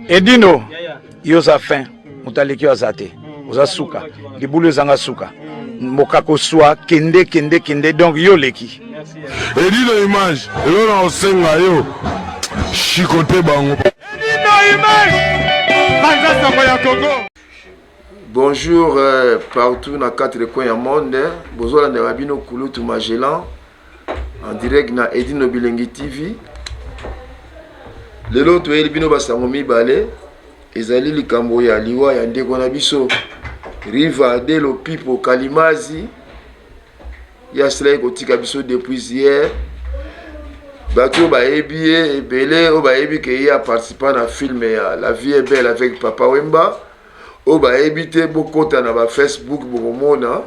Edino, yoza fin, mutaleki azate, oza suka, libulu zanga suka, mokako swa, kende, donc yo leki. Edino image, elona osenga yo, chikote bango. Edino image, banza soko ya Congo. Bonjour partout dans 4 coins du monde. Bonjour à Nerabino Kouloutou Magellan en direct na Edino Bilengi TV. Lelo to elbino basango mibale ezali likambo ya liwa ya ndeko na biso Riva de lo Pipo Kalimazi ya sela kotika biso depuis hier. Bato ba ebie ebele o ba ebi ke ya participer na film ya La vie est belle avec Papa Wemba. Oba ebite bokota na ba Facebook bokomona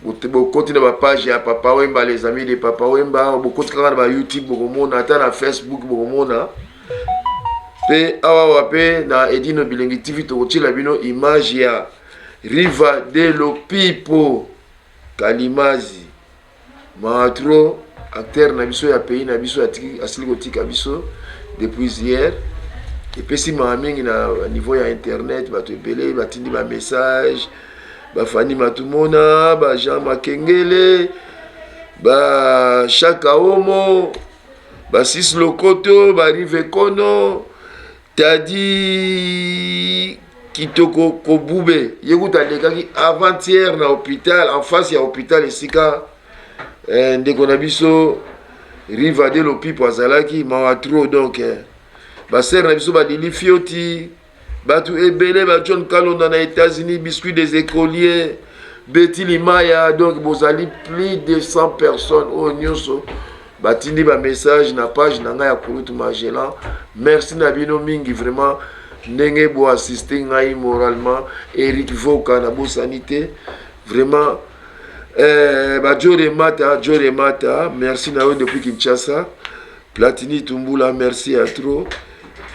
bokoti na ba page ya Papa Wemba, les amis de Papa Wemba, bokoti kaka na ba YouTube bokomona ata na Facebook bokomona pe awa pe na Edino Bilengi TV tokotila bino image ya Riva de lo Pipo Kalimazi Maatro, acteur na biso ya pays na biso asili kotika biso depuis hier. Et puis si ma mingi na niveau ya internet bato ebele batindi ba message ba Fani Matumona ba Jean Makengele ba Chaka Omo ba Sis Lokoto ba Rive Kono Tadi Kitoko Kobube yekuta lekaki avant-hier na hôpital en face ya hôpital esika ndeko na biso Riva de lo Pipo azalaki Maatro donc Baser na biso badili fioti batu ebele ba John Kalonda na États-Unis, biscuit des écoliers, Betty Limaya, donc bozali plus de 100 personnes au nyonso batindi ba message na page na nga ya Kouloutou Magellan. Merci na bino mingi vraiment ndenge bo assister ngai moralement. Eric Voka na bo sanité vraiment ba Jore Mata, merci na yo depuis Kinshasa. Platini Tumbula, merci à trop.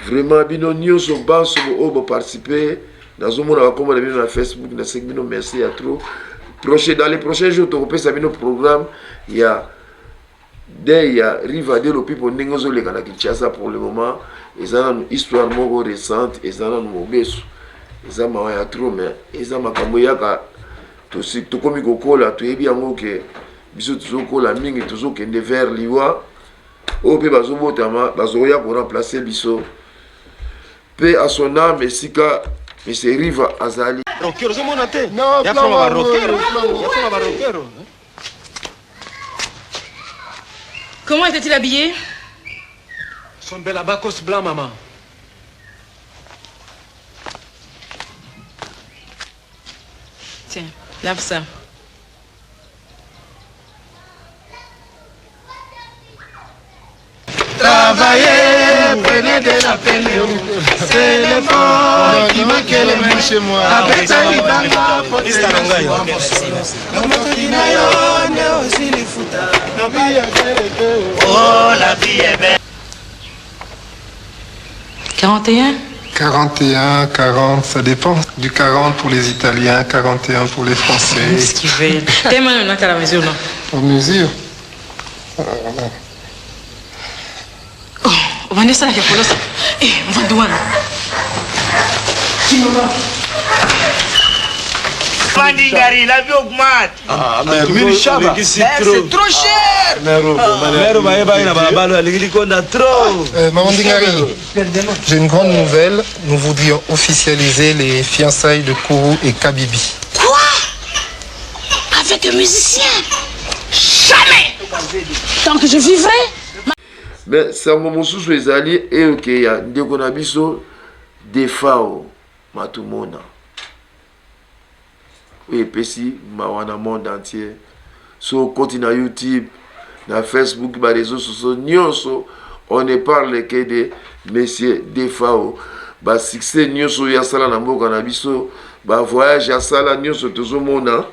Vraiment, bino nyonso banso bo participer. Dans un monde à comment bino na Facebook, na bino merci à trop. Dans les prochains jours, on peut faire bino programme. Il y a Riva de lo Pipo Nengozo le kana Kinshasa pour le moment. Ils ont une histoire moko récente. Ils ont une mobeso. Ils ont ma ya trop mais ils ont ma kamoyaka. To komi kokola to ebi yango ke biso tuzokola mingi tuzokende vers liwa. Ope bazobotama bazoya pour remplacer biso. Paix à son âme, Sika, mais c'est Riva Azali. Rockero, c'est mon athée. Non, pas rockero. Comment était-il habillé? Son bel abacos blanc, maman. Tiens, lave ça. Travailler, prenez de la peine. C'est l'effort qui manque les mains chez moi. Avec ça, il va oh, la vie est belle. 41? 41, 40, ça dépend. Du 40 pour les Italiens, 41 pour les Français. Ce qu'ils veulent. T'es maintenant à la mesure, non? En mesure. On va ça, il faut le. Eh, on va douane. Mandigari, la vie augmente. Ah, mais c'est trop cher. Maman Dingari, j'ai une grande nouvelle. Nous voudrions officialiser les fiançailles de Kourou et Kabibi. Quoi? Avec un musicien? Jamais. Tant que je vivrai. Mais sango mosusu ezali eyoke ya ndeko na biso Defao Matumona. Oui, pesi mawana monde entier. So côté na YouTube, na Facebook, ba réseaux sociaux nyonso, on ne parle que de monsieur Defao. Ba succès nyonso ya sala na mboka na biso, ba voyage ya sala nyonso tozomona.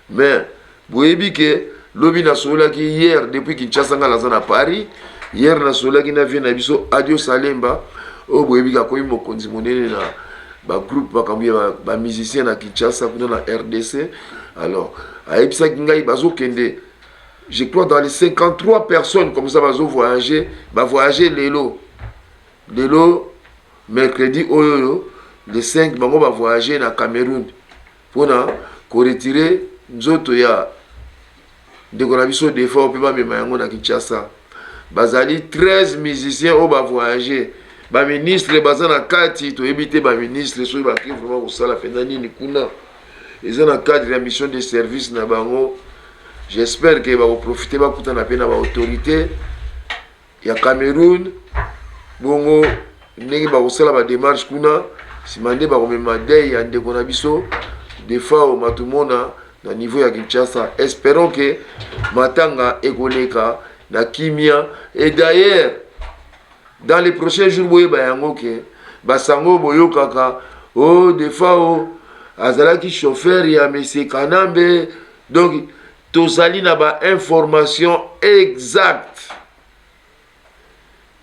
Mais boyebi ke lobi na sola ki hier depuis Kinshasa nga laza na Paris. Hier na sola ki na vie na biso Adio Salemba o boyebi ka koyi mokonzi monene na ba groupe ba musicien na Kinshasa kuna na RDC. Alors aibisa ki ngai bazo kende je crois dans les 53 personnes comme ça bazo voyager lelo mercredi oyo le 5 bango va voyager na Cameroun pour na ko retirer nzoto ya ndeko na biso d'effort pe ba mema yango na Kinshasa. Bazali 13 musiciens au va voyager. Ba ministre baza na kati to éviter ba ministre so ba ki vraiment ko sala fenani ni kuna. Ils ont un cadre de mission de service na bango. J'espère que va profiter ba kuta na pe na ba autorité ya Cameroun bongo ndenge ba ko sala ba démarche kuna simande ba ko mema dei ya ndeko na biso des fois au matumona na niveau ya Kinshasa. Espérons que matanga ekoleka na kimia et d'ailleurs dans les prochains jours boye bayango ke basango boyo kaka oh des fois oh azalaki chauffeur ya monsieur Kanambe donc tozali na ba information exacte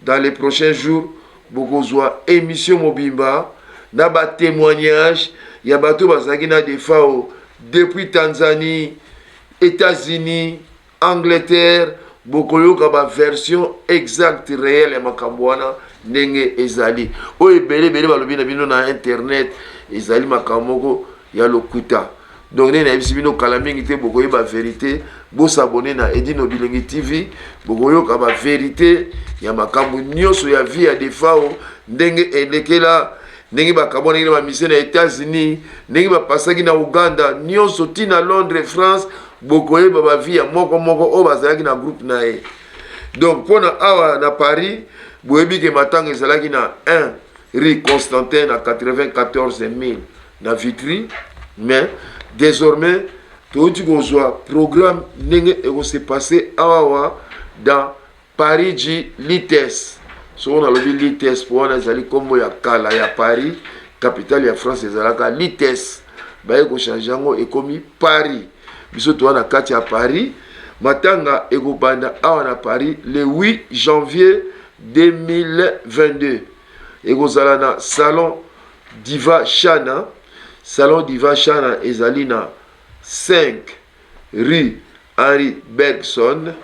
dans les prochains jours bokozwa émission mobimba na ba témoignage ya bato bazalaki na des fois oh, depuis Tanzanie, États-Unis, Angleterre, bokoyoka ba version exacte réelle ya makambo wana ndenge ezali. O ebele bele balobi na bino na internet ezali makamoko ya lokuta. Donc na bisi bino kala mingi te bokoyoba vérité, bo s'abonner na Edino Bilengi TV, bokoyoka ba vérité ya makambo nyonso ya vie ya defao ndenge elekela ndenge bakabona ngina ba mission na États-Unis, ndenge ba pasaki na Uganda, nyonso tina Londres, France, bokoye ba vie ya moko moko o bazalaki na groupe na e. Donc pona awa na Paris, boyebi ke matanga ezalaki na 1 rue Constantin na 94 000 na Vitry, mais désormais touti kozwa programme ndenge eko se passer awa dans Paris G Lites. So on a levé Lites pour on a zali kombo ya kala ya Paris, capitale ya France ezalaka Lites. Baye ko changer ngo ekomi Paris. Biso to na kati ya Paris, matanga eko banda awa na Paris le 8 janvier 2022. Eko zala na salon Diva Shana. Salon Diva Shana ezali na 5 rue Henri Bergson.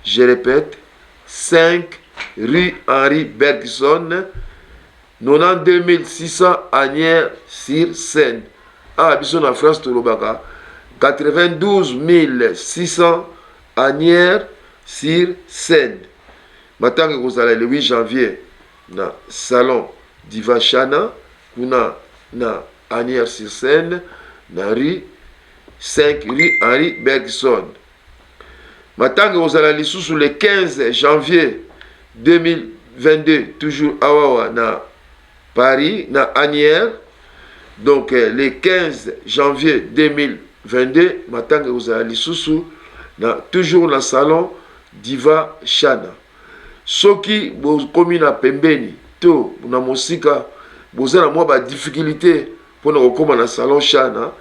Je répète, 5 rue Henri Bergson, 92 600 Agnières-sur-Seine. Ah, biso na France Tolobaka, 92 600 Agnières-sur-Seine. Matanga kozala le 8 janvier na salon Diva Shana, kuna na Agnières-sur-Seine, na rue 5 rue Henri Bergson. Matanga kozala lisusu le 15 janvier 2022, toujours awawa na Paris, na Agnières. Donc le 15 janvier 2022, matanga kozala lisusu na toujours na salon Diva Shana. Soki bokomi na pembeni to na mosika bozala mwa ba difficulté pona kokoma na salon Shana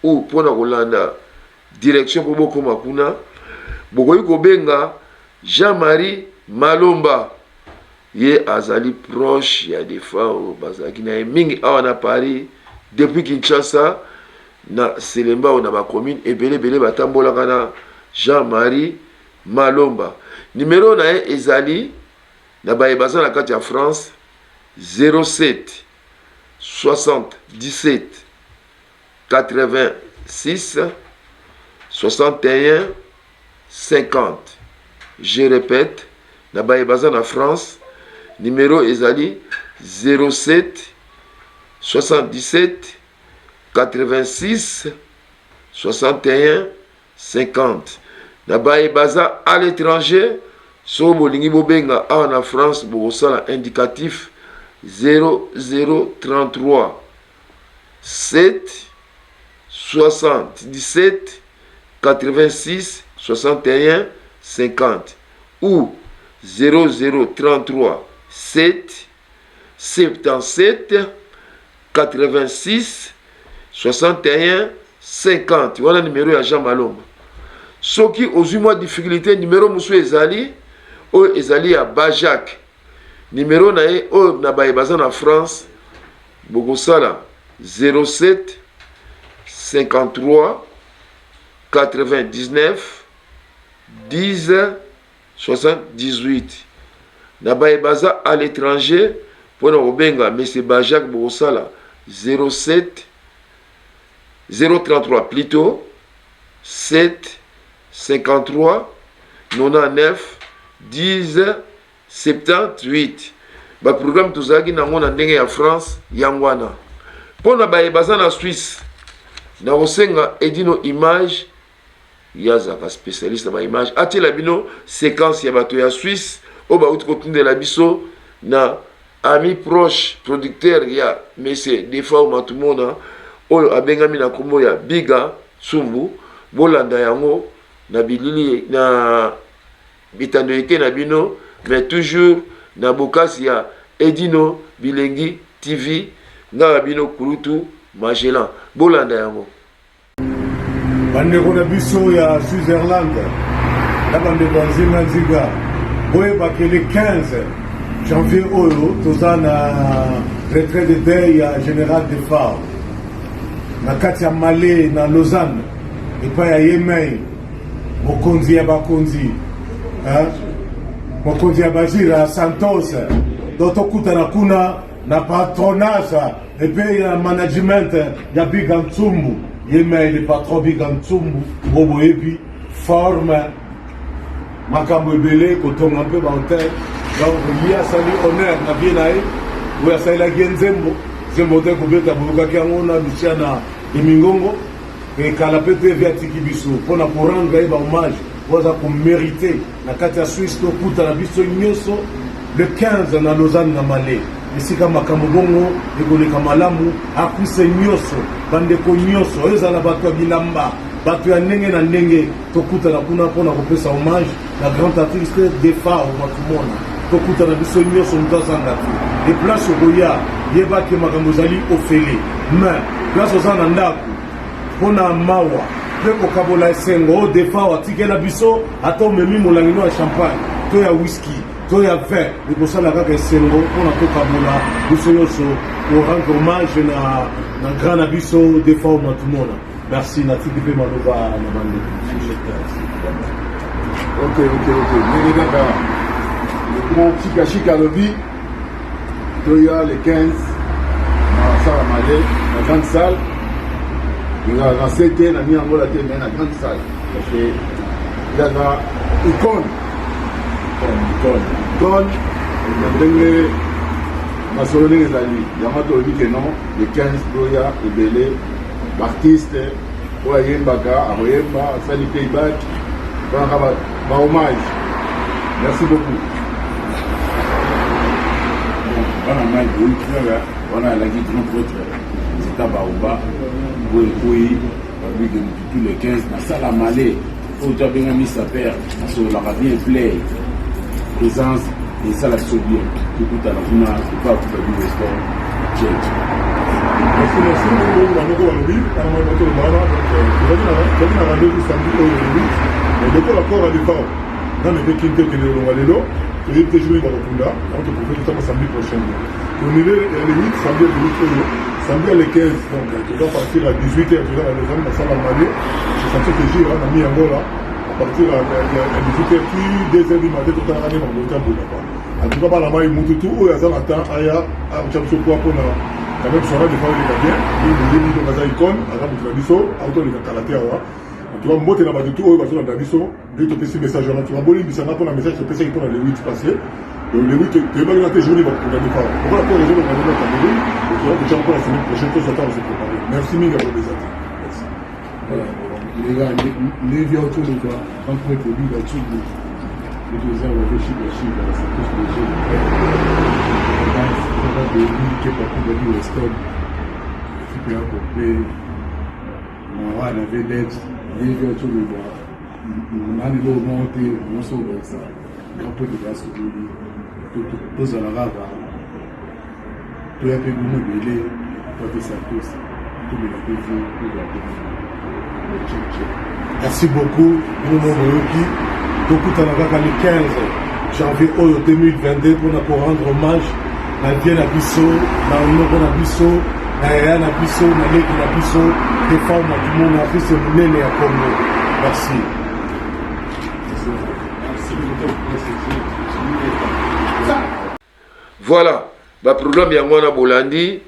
ou pona kolanda direction po bokoma kuna, bokoyi kobenga Jean-Marie Malomba. Ye azali proche ya defa o bazaki na mingi awa na Paris depuis Kinshasa na Selemba o na ba commune ebele bele batambolaka na Jean-Marie Malomba. Numéro na ye ezali na bayebaza na kati ya France 07 77 86 61 50. Je répète, na bayebaza na France, numéro ezali 07 77 86 61 50. Na bayebaza à l'étranger, so bolingi bobenga awa na France bokosala indicatif 0033 7 77 86 61 50 ou 0033 7 77 86 61 50. Voilà le numéro ya Jean Malomba. Soki ozui mwa difficulté, numéro musu ezali o ezali ya Bajak. Numéro na ye o na bayebaza na France bokosala 07 53 99 10 78. Na bayebaza à l'étranger mpona kobenga mese Bajak bokosala 033 plutôt 7 53 99 10 78. Baprogramme tozalaki nango na ndenge ya France yango wana. Mpona baza na Suisse nakosenga Edino Image yazaka spécialiste na baimage atiela bino séquence ya bato ya Suisse oyo bauti kotindela biso na ami proche producteur ya mese Defao Matumona oyo abengami na kombo ya Biga Tsumbu. Bolanda yango na bilili na bitando eke na bino, mais toujours na bokasi ya Edino Bilengi TV nga bino Kulutu Magellan. Bolanda yango bandeko na biso ya Switzerland na bandeko ya nzinga boyebake le 15 janvier oyo toza na retrait de deuil ya Général Defao na kati ya Malais na Lausanne epai ya Yemei mokonzi ya bakonzi mokonzi ya Bajira Santos do tokutana kuna na patronage epai ya management ya Biga Ntsumbu. Yemei le patron Biga Ntsumbu bobo ebi forme makambo ebele kotonga mpe bahotel. Donc ye asali honneur na vie na ye oyo asalelaki ye nzembo te kobeta boyokaki yango na Luciana Emingongo ekala mpe te evi atiki biso mpona korendre ye bahommage oyo aza komérite na kati ya Suisse tokutana biso nyonso le 15 na Lausanne na Malais. Esika makambo bongo ekoleka malamu akuse nyonso bandeko nyonso oyo ezala bato ya bilamba bato ya ndenge na ndenge tokutana kuna mpona kopesa hommage na grande artiste Defao Matumona. Tokutana biso nyonso moto azanga te e place okoya yebaki makambo ezali ofele mais place oza na ndako mpona mawa mpe kokabola esengo oyo Defao atikela biso ata omemi molangino ya champagne to ya whisky to ya vin ekosala kaka esengo mpona tokabola biso nyonso korendre hommage na grand na biso Defao Matumona. Merci natiki mpe maloba na bande. Ok ndenge kaka mon chika lobi toya le 15 na sala Malais na grande salle na sete na mi yango la te mais na grande salle parce que yaza icône ndenge masolo ndenge ezali yango tolobi ke non le 15 toya ebele baartiste oyo ayembaka akoyemba asali playback mpona bahommage. Merci beaucoup. Wana mai boyikaka wana alaki grand prêtre Zita Baoba boyekoyi babike mututu le 15 na sala Malais oyo toabenga misa père nasololaka bien play présence esala biso bien tokutana kuna topakuta du restaurant church. Merci bandeko balobi kana moi bato bana tozali na rendez-vous samedi oyo le 8 lokola kora Defao nana epeki nte okende elonga lelo toyebi te jour bakokunda ako toprofete ntango samedi prochain tonile le 8 samedi le 8 oyo samedi à le 15 donc toza partir à 18h toza na Lausanne na sala Malais santi ke jira na mi yango la à partir à 18h puis 2h du matin totalaka nde bango tambola kwa en tout cas bana mai mututu oyo aza na temps aya akotia biso kwa mpona quand même son Defao eleka bien oyebi donc aza icône aza moto na biso aotoleka kala te awa tu mbote na bato oyo bazolanda biso nde topesi message wana tobolimbisanga mpona message topesaki mpona le 8 passé le 8 toyebaki na te journée bakokunda Defao okola mpo réseau lokanga na Cameroun toza kotia mpona semaine prochaine tozata na se préparer. Merci mingi akolobeza te. Merci. Voilà, les gars, les vieux autour de toi, quand tu es produit là-dessus, les deux heures, on réfléchit, c'est plus le jeu. On va délimiter par contre du Weston, récupérer un complet, on va laver l'aide, les vieux autour de toi, on a des lots montés, on sauve ça, un peu de gaz, tous à la rave, tout un peu de mobile, toi tu sais tous, tout le monde tout le Merci beaucoup. Tokutana kaka le 15 janvier oyo 2022 mpona korendre hommage na vie na biso na onoko na biso na yaya na biso na leki na biso Defao Matumona artiste monene ya Congo. Merci. Voilà, baprogramme yango wana bolandi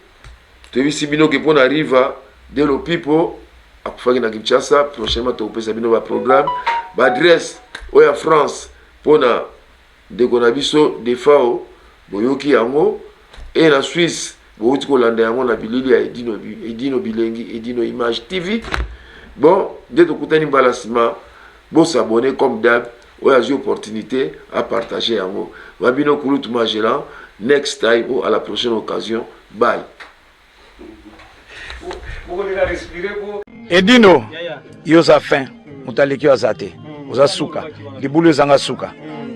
toyebisi bino ke mpona riva de lo pipo akufaki na Kinshasa prochainement tokopesa bino baprogramme baadresse oyo ya France mpona ndeko na biso defao boyoki yango e na Suisse bouti kolanda yango na bilili ya Edino Bilengi Edino Image TV. Bon nde tokutani mbala nsima bosabone comme d'hab oyo azwi opportunité à partager yango babino kulutu magelan next time ou à la prochaine occasion. Bye. Edino yoza fin mutaleki yoza te oza suka libulu ezanga suka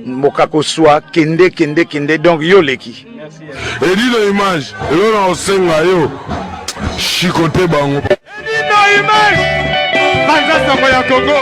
mokako swa kende donc yo leki Edino Image elona osenga yo chikote bango Edino Image banza sango ya Congo.